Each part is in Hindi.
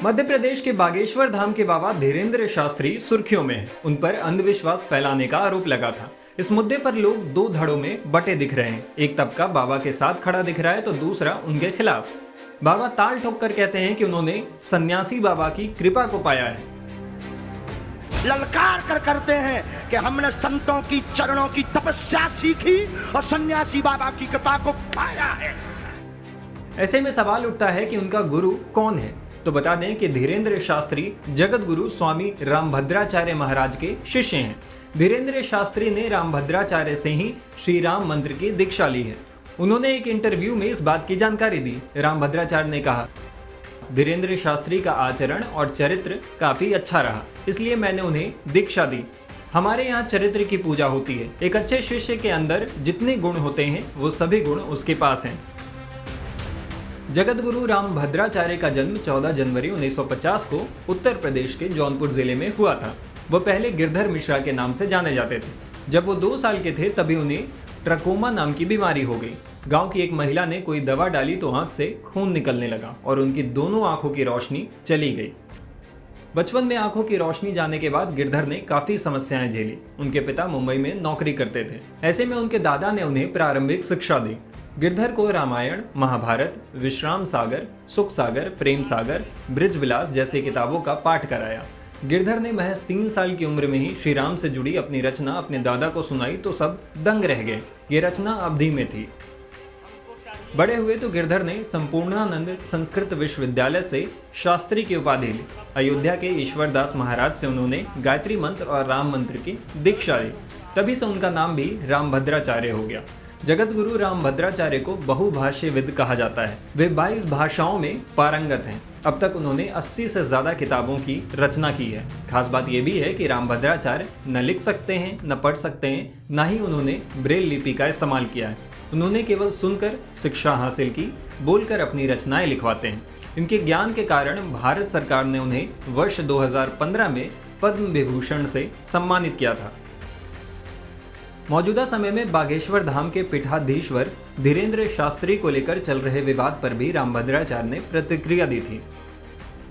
मध्य प्रदेश के बागेश्वर धाम के बाबा धीरेन्द्र शास्त्री सुर्खियों में हैं। उन पर अंधविश्वास फैलाने का आरोप लगा था। इस मुद्दे पर लोग दो धड़ों में बटे दिख रहे हैं। एक तबका बाबा के साथ खड़ा दिख रहा है तो दूसरा उनके खिलाफ। बाबा ताल ठोक कर कहते हैं कि उन्होंने सन्यासी बाबा की कृपा को पाया है। ललकार कर करते हैं कि हमने संतों की चरणों की तपस्या सीखी और सन्यासी बाबा की कृपा को पाया है। ऐसे में सवाल उठता है कि उनका गुरु कौन है। तो बता दें कि धीरेन्द्र शास्त्री जगत गुरु स्वामी रामभद्राचार्य महाराज के शिष्य हैं। धीरेन्द्र शास्त्री ने रामभद्राचार्य से ही श्री राम मंत्र की दीक्षा ली है। उन्होंने एक इंटरव्यू में इस बात की जानकारी दी। रामभद्राचार्य ने कहा, धीरेन्द्र शास्त्री का आचरण और चरित्र काफी अच्छा रहा, इसलिए मैंने उन्हें दीक्षा दी। हमारे यहाँ चरित्र की पूजा होती है। एक अच्छे शिष्य के अंदर जितने गुण होते हैं वो सभी गुण उसके पास हैं। जगत गुरु रामभद्राचार्य का जन्म 14 जनवरी 1950 को उत्तर प्रदेश के जौनपुर जिले में हुआ था। वो पहले गिरधर मिश्रा के नाम से जाने जाते थे। जब वो 2 साल के थे तभी उन्हें ट्रकोमा नाम की बीमारी हो गई। गांव की एक महिला ने कोई दवा डाली तो आंख से खून निकलने लगा और उनकी दोनों आंखों की रोशनी चली गई। बचपन में आंखों की रोशनी जाने के बाद गिरधर ने काफी समस्याएं झेली। उनके पिता मुंबई में नौकरी करते थे। ऐसे में उनके दादा ने उन्हें प्रारंभिक शिक्षा दी। गिरधर को रामायण, महाभारत, विश्राम सागर, सुख सागर, प्रेम सागर, ब्रिज विलास जैसी किताबों का पाठ कराया। गिरधर ने महज 3 साल की उम्र में ही श्री राम से जुड़ी अपनी रचना अपने दादा को सुनाई तो सब दंग रह गए। ये रचना अवधि में थी। बड़े हुए तो गिरधर ने संपूर्णानंद संस्कृत विश्वविद्यालय से शास्त्री की उपाधि ली। अयोध्या के ईश्वरदास महाराज से उन्होंने गायत्री मंत्र और राम मंत्र की दीक्षा ली। तभी से उनका नाम भी रामभद्राचार्य हो गया। जगत गुरु रामभद्राचार्य को बहुभाष्यविद कहा जाता है। वे 22 भाषाओं में पारंगत हैं। अब तक उन्होंने 80 से ज्यादा किताबों की रचना की है। खास बात यह भी है कि रामभद्राचार्य न लिख सकते हैं, न पढ़ सकते हैं, न ही उन्होंने ब्रेल लिपि का इस्तेमाल किया है। उन्होंने केवल सुनकर शिक्षा हासिल की, बोलकर अपनी रचनाएं लिखवाते हैं। इनके ज्ञान के कारण भारत सरकार ने उन्हें वर्ष 2015 में पद्म विभूषण से सम्मानित किया था। मौजूदा समय में बागेश्वर धाम के पीठाधीश्वर धीरेन्द्र शास्त्री को लेकर चल रहे विवाद पर भी रामभद्राचार्य ने प्रतिक्रिया दी थी।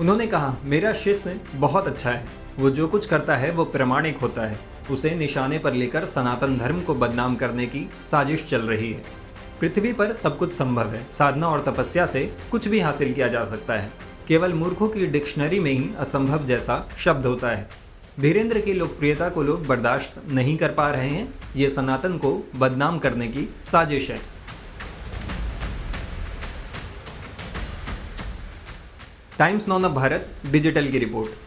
उन्होंने कहा, मेरा शिष्य बहुत अच्छा है। वो जो कुछ करता है वो प्रामाणिक होता है। उसे निशाने पर लेकर सनातन धर्म को बदनाम करने की साजिश चल रही है। पृथ्वी पर सब कुछ संभव है। साधना और तपस्या से कुछ भी हासिल किया जा सकता है। केवल मूर्खों की डिक्शनरी में ही असंभव जैसा शब्द होता है। धीरेन्द्र की लोकप्रियता को लोग बर्दाश्त नहीं कर पा रहे हैं। ये सनातन को बदनाम करने की साजिश है। टाइम्स नौ भारत डिजिटल की रिपोर्ट।